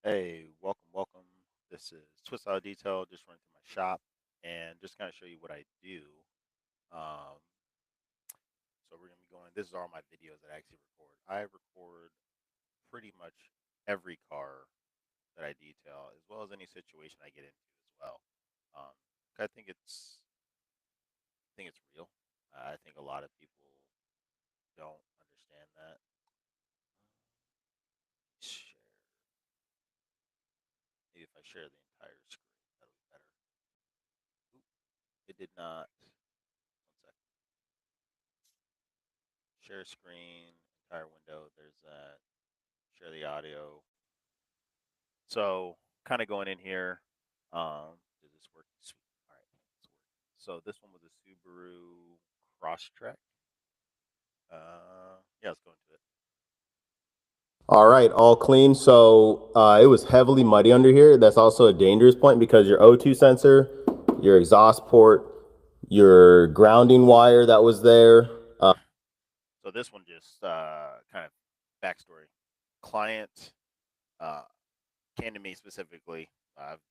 Hey, welcome. This is Swiss Auto Detail. Just running through my shop and just kind of show you what I do. Um, so we're gonna be going. This is all my videos that I actually record. I record pretty much every car that I detail, as well as any situation I get into as well. Um, I think it's real. I think a lot of people don't understand that. Share. Maybe if I share the entire screen, that'll be better. Oop, it did not. One second. Share screen, entire window. There's that. Share the audio. So, kind of going in here. Did this work? Sweet. All right, it's working. So this one was a Subaru Crosstrek. Yeah, let's go into it. All right, all clean. So it was heavily muddy under here. That's also a dangerous point because your O2 sensor, your exhaust port, your grounding wire that was there. So this one just kind of backstory. Client uh, came to me specifically.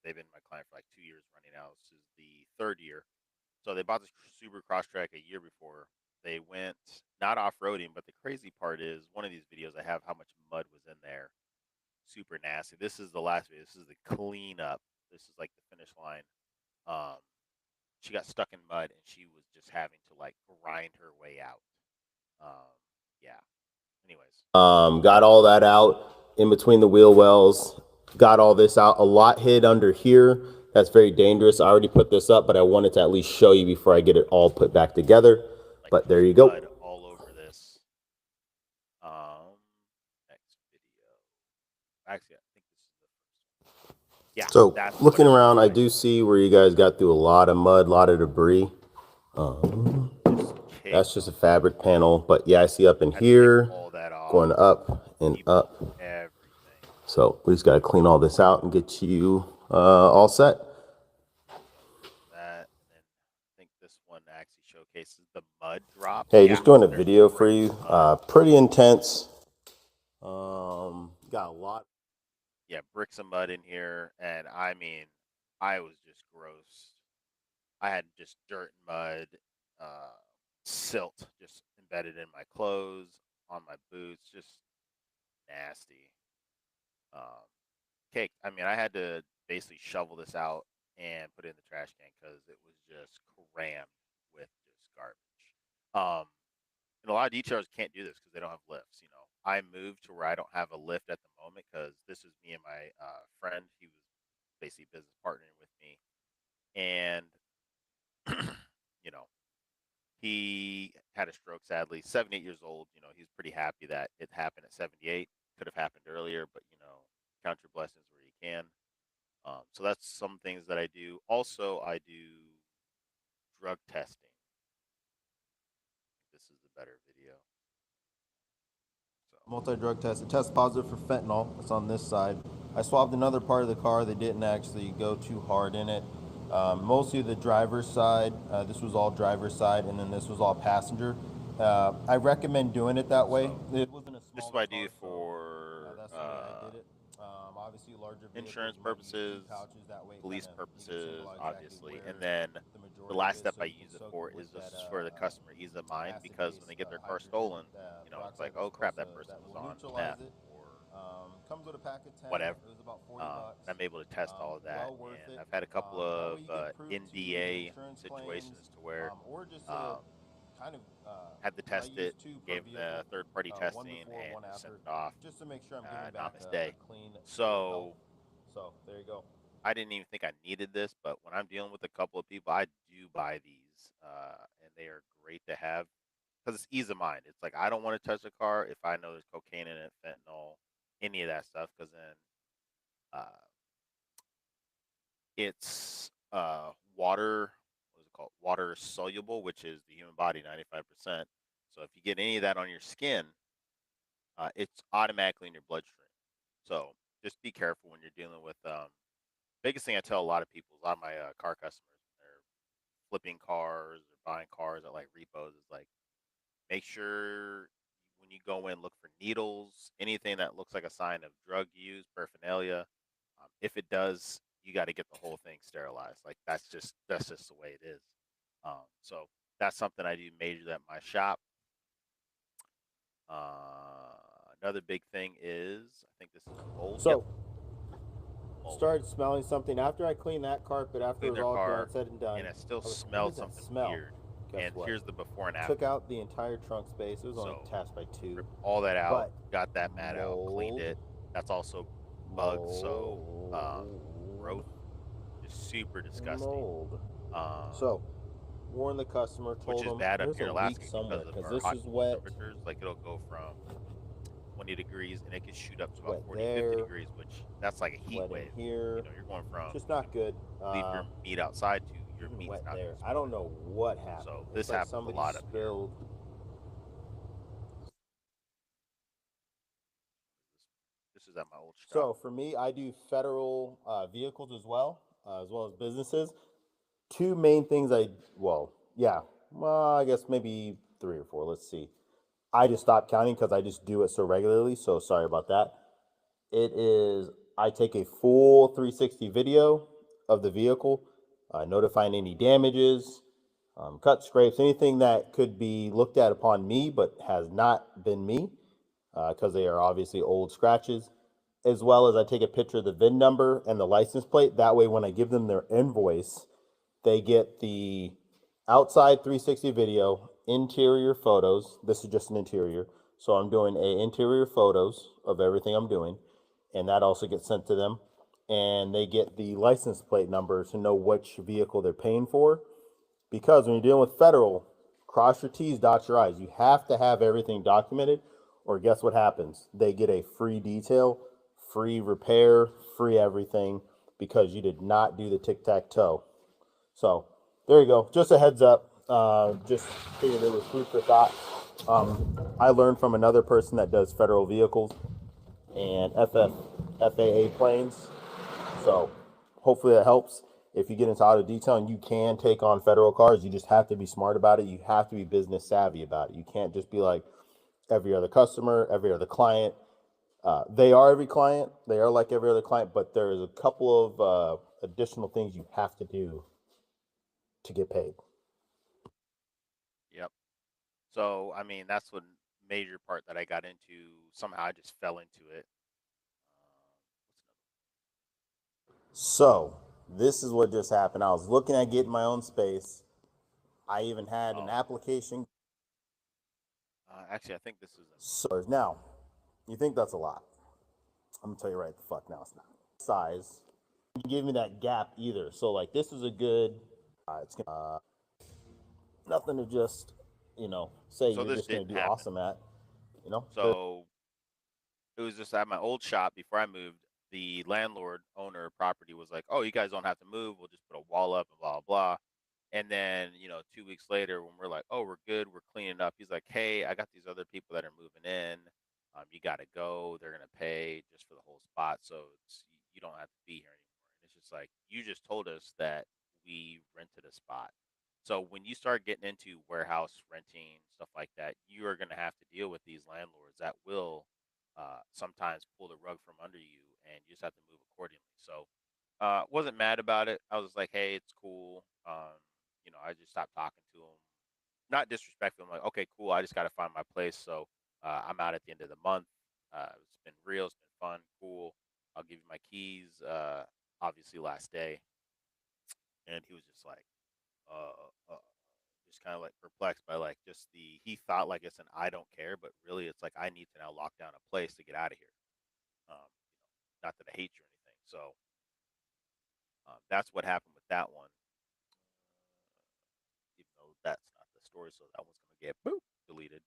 They've been my client for like 2 years running now. This is the third year. So they bought this Subaru Crosstrek a year before. They went not off roading, but the crazy part is one of these videos I have how much mud was in there. Super nasty. This is the last video. This is the cleanup. This is like the finish line. Um, she got stuck in mud and she was just having to like grind her way out. Um, yeah. Anyways, Got all that out in between the wheel wells. Got all this out. A lot hid under here. That's very dangerous. I already put this up, but I wanted to at least show you before I get it all put back together. like But there there's you mud go. all over this. Um, next video. Actually, I think this is the first one. Yeah, So that's what looking it looks around, I like. do see where you guys got through a lot of mud, a lot of debris. Just That's caked just a on mud. fabric panel. But yeah, I see up in Had to take here, all that off, going up and keep up. everything. So we just got to clean all this out and get you all set. That, and then I think this one actually showcases the mud drops. Hey, Yeah, just doing a there's video for bricks you. of mud. Pretty intense. Got a lot. Yeah, bricks of mud in here, and I mean, I was just gross. I had just dirt and mud, uh, silt just embedded in my clothes, on my boots, just nasty. Um, Cake. I mean, I had to basically shovel this out and put it in the trash can because it was just crammed with just garbage. And a lot of detailers can't do this because they don't have lifts. I moved to where I don't have a lift at the moment because this is me and my friend. He was basically business partnering with me, and you know, he had a stroke. Sadly, 78 years old. He's pretty happy that it happened at 78. Could have happened earlier, but count your blessings where you can. So that's some things that I do. Also, I do drug testing. This is the better video. So Multi-drug test. It tests positive for fentanyl. It's on this side. I swabbed another part of the car. They didn't actually go too hard in it. Mostly the driver's side. This was all driver's side, and then this was all passenger. I recommend doing it that way. so It wasn't a this is smaller what I do car, so for that's the way I did it. Obviously, larger vehicles insurance you might use two purposes, pouches. That way, police you can single purposes, out exactly obviously, and where then the the majority last is, step so I you can use it soak it for with is that just for the customer ease of mind acid because when base they get their car hydrogen stolen, it's peroxide like, that's oh crap, supposed to that person that was will on neutralize meth it. or Comes with a pack of 10. whatever. It was about $40. I'm able to test all of that, Well worth and it. I've had a couple That of way you get proof to either NDA insurance claims situations to where or just a um, kind of, had to because I test use it, two per gave them the vehicle, third party one testing, before, and one just sent after, it off. just to make sure I'm getting back Namaste. a clean bill of health. So So there you go. I didn't even think I needed this, but when I'm dealing with a couple of people, I do buy these, and they are great to have because it's ease of mind. It's like I don't want to touch a car if I know there's cocaine in it, fentanyl, any of that stuff, because then uh, it's water. What is it called? Water soluble, which is the human body, 95%. So if you get any of that on your skin, it's automatically in your bloodstream. So just be careful when you're dealing with. Biggest thing I tell a lot of people, a lot of my car customers, when they're flipping cars or buying cars at like repos, is like make sure when you go in, look for needles, anything that looks like a sign of drug use, paraphernalia. if it does, you got to get the whole thing sterilized. Like that's just the way it is. So that's something I do major at my shop. Another big thing is I think this is mold. So, Yep, mold. started smelling something after I cleaned that carpet. After it Cleaned was their all car, done, said and done, and it still I was like, "What smelled is that something smell?" weird. Guess And what? here's the before and after. Took out the entire trunk space. It was only So attached by 2. ripped all that out, But got that mat out, cleaned mold, it. That's also bugs, so mold, growth is super disgusting. mold. Um, So, warned the customer, which told is them bad up there's here a in leak Alaska somewhere because of because our this hot is cold wet. temperatures. Like it'll go from 20 degrees and it can shoot up to about Wet 40, there, 50 degrees, which that's like a heat wet in wave. here. You know, you're going from Just not good. leave your meat outside to your Even meat's wet not there. supposed to I be don't there. know what happened. So It's this like happens a somebody lot up here. spilled. This is at my old shop. So for me, I do federal vehicles as well as businesses. Two main things I guess maybe 3 or 4. Let's see. I just stopped counting because I just do it so regularly. So sorry about that. It is I take a full 360 video of the vehicle, notifying any damages, cut scrapes, anything that could be looked at upon me but has not been me, because they are obviously old scratches, as well as I take a picture of the VIN number and the license plate. That way, when I give them their invoice, they get the outside 360 video, interior photos. This is just an interior. So I'm doing interior photos of everything I'm doing, and that also gets sent to them. And they get the license plate number to know which vehicle they're paying for. Because when you're dealing with federal, cross your T's, dot your I's. You have to have everything documented, or guess what happens? They get a free detail, free repair, free everything because you did not do the tic tac toe. So there you go. Just a heads up. Just figured it was food for thought. I learned from another person that does federal vehicles and FAA planes. So hopefully that helps. If you get into auto detailing, you can take on federal cars. You just have to be smart about it. You have to be business savvy about it. You can't just be like every other customer, every other client. They are every client. They are like every other client, but there is a couple of additional things you have to do to get paid. Yep. So I mean, that's one major part that I got into. Somehow I just fell into it. So this is what just happened. I was looking at getting my own space. I even had an application. Actually, I think this is So now, you think that's a lot? I'm gonna tell you right the fuck now, it's not. Size, you give me that gap either. So like this is a good. It's nothing to just say so you're this just gonna didn't do happen. awesome at. So it was just at my old shop before I moved. The landlord owner property was like, "Oh, you guys don't have to move. We'll just put a wall up and blah blah blah." And then 2 weeks later, when we're like, "Oh, we're good. We're cleaning up," he's like, "Hey, I got these other people that are moving in. You got to go. They're gonna pay just for the whole spot, so you don't have to be here anymore." And it's just like you just told us that we rented a spot. So when you start getting into warehouse renting stuff like that, you are gonna have to deal with these landlords that will sometimes pull the rug from under you, and you just have to move accordingly. So, wasn't mad about it. I was like, hey, it's cool. I just stopped talking to him. Not disrespectful. I'm like, okay, cool. I just got to find my place. So, I'm out at the end of the month. It's been real. It's been fun. Cool. I'll give you my keys. Obviously, last day. And he was just like, just kind of like perplexed by like just he thought like it's an I don't care, but really it's like I need to now lock down a place to get out of here. Not that I hate you or anything. So that's what happened with that one. Even though that's not the story, so that one's gonna get boop deleted.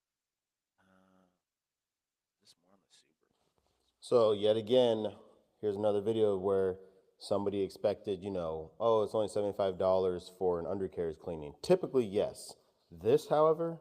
This more on the super. So yet again, here's another video where somebody expected, oh, it's only $75 for an undercarriage cleaning. Typically, yes. This, however,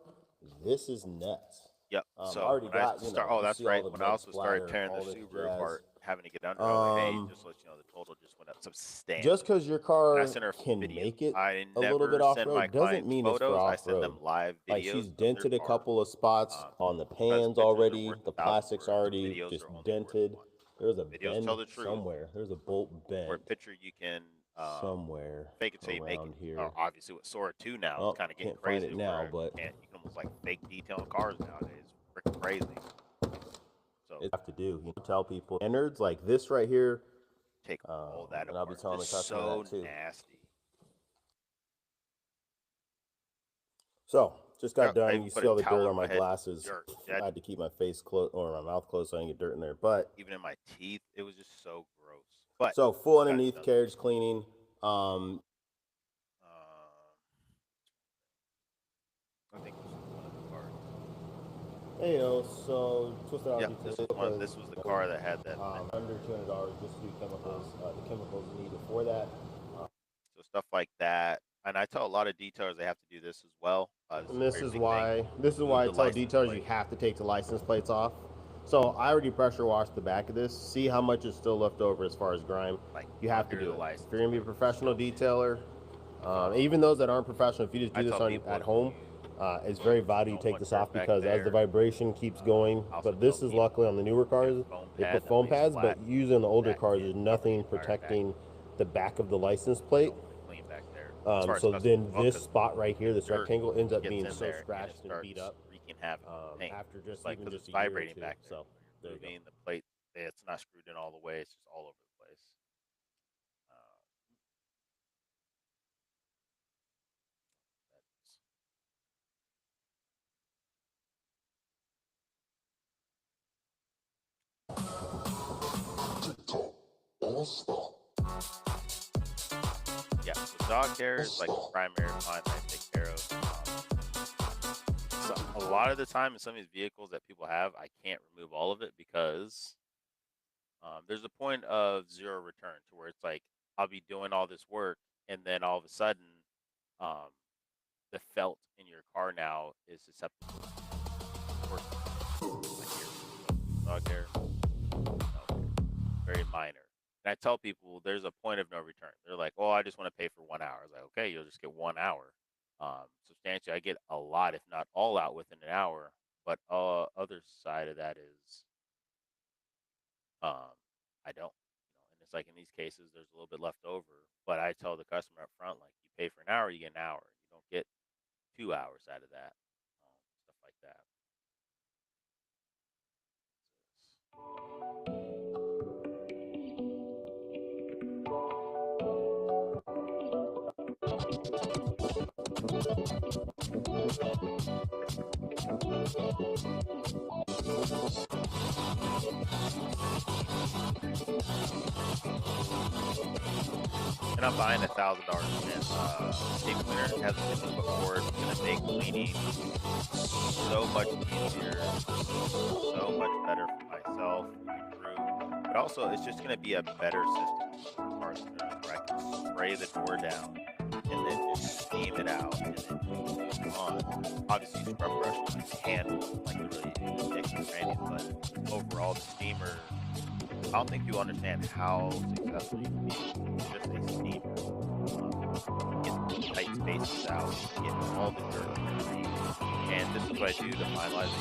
this is nuts. Yep. I So already when I got, start, you that's see all right. the When I blood also started splatter, tearing the all this Subaru jazz. apart, having to get under, I was like, hey, just to let you know, the total just went up substantially. Just because your And I car sent her can video. make it I a little bit never off send my road doesn't clients mean it's for photos. I off send road. them live Like videos she's of their dented a car. couple of spots on the Because pans pictures are already. worth The 1,000 plastic's words, and already videos just are only worth dented. one. There's a Videos bend tell the truth. somewhere. There's a bolt For a bent picture, you can somewhere fake it till you make it. around here. Obviously, with Sora 2 now, it's Oh, kind of getting can't find crazy. it now, but You can almost like fake detail in cars nowadays. Freaking crazy. So it's have to do. You know, tell people standards like this right here. take all that And I'll be apart. telling the Just customer so that too. nasty. So just got Yep, I done. even You put see a all the towel dirt over on my my head. glasses. Dirt. I had to keep my face closed or my mouth closed so I didn't get dirt in there. But Even in my teeth, it was just so gross. But so full got it underneath done. carriage cleaning. I think this was one of the cars. Hey, so twisted out Yeah, this was the car that had that. under $200 just to do chemicals. The chemicals needed for that. So stuff like that, and I tell a lot of detailers they have to do this as well. This is why I tell detailers you have to take the license plates off. So I already pressure washed the back of this. See how much is still left over as far as grime. Like You have to under do the it. license If you're gonna be a plate. professional detailer, even those that aren't professional, if you just I do this tell people at if home, it's very vital you don't take want this dirt off back because as the there, vibration keeps going, also but this tell is luckily on the newer cars, get a foam they pad put that foam lays pads, flat. but using the older That cars, can there's cover the nothing entire back. protecting the back of the license plate. Clean back there. As far as So custom then as well, this 'cause spot right here, this dirt rectangle, ends up gets being in so there and it scratched and beat starts up wreaking havoc on the paint. after just Like even because just it's a year or vibrating two. back there. So there you go. Moving the plate, it's not screwed in all the way. It's just all over the place. Yeah, so dog hair is like the primary pine that I take care of. So a lot of the time in some of these vehicles that people have, I can't remove all of it because there's a point of zero return to where it's like I'll be doing all this work and then all of a sudden um, the felt in your car now is susceptible to work. Dog hair, no, very minor. And I tell people there's a point of no return. They're like, "Oh, I just want to pay for 1 hour." I was like, "Okay, you'll just get 1 hour." Substantially, I get a lot, if not all, out within an hour. But other side of that is, I don't. And it's like in these cases, there's a little bit left over. But I tell the customer up front, like, you pay for an hour, you get an hour. You don't get 2 hours out of that. Stuff like that. And I'm buying $1,000 steam cleaner. It has a 50-foot cord. It's gonna make cleaning so much easier, so much better for myself, my crew. But also, it's just gonna be a better system for cars where I can spray the door down and then just steam it out and then move on. Obviously, scrub brush like the handle, like the really thick and granny, but overall, the steamer. I don't think you understand how successful you can be with just a steamer. Get tight spaces out, get all the dirt underneath. And this is what I do to finalize a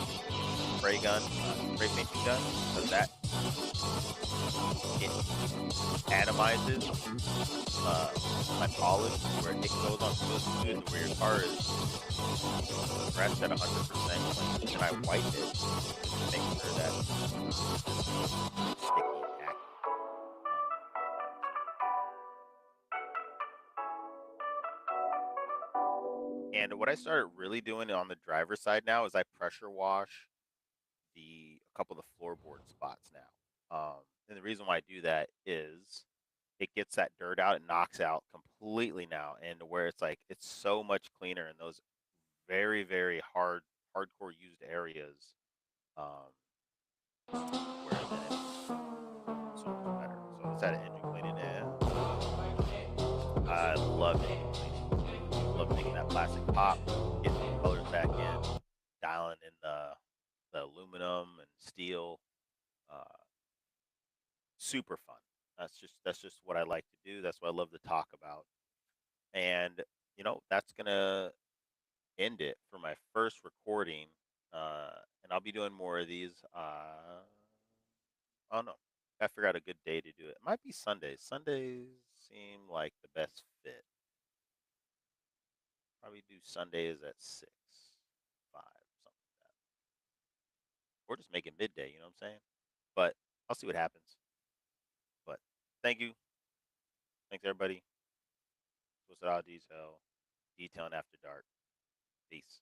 spray gun, spray painting gun, because that it atomizes my polish where it goes on so smooth where your car is pressed at 100%, and I wipe it to make sure that it's sticky and tacky. And what I started really doing on the driver's side now is I pressure wash a couple of the floorboard spots now. And the reason why I do that is it gets that dirt out, it knocks out completely now, and where it's like it's so much cleaner in those very, very hardcore used areas. Where then it's so much better. So let's add an engine cleaning in. I love engine cleaning. Love making that plastic pop, getting the colors back in, dialing in the aluminum and steel. Uh, Super fun. That's just what I like to do. That's what I love to talk about. And that's gonna end it for my first recording. And I'll be doing more of these. Oh no, I figure out a good day to do it. It might be Sundays. Sundays seem like the best fit. Probably do Sundays at 6, 5, something like that. Or just make it midday, you know what I'm saying? But I'll see what happens. But thank you. Thanks everybody. Twisted Out Detail. Detailing After Dark. Peace.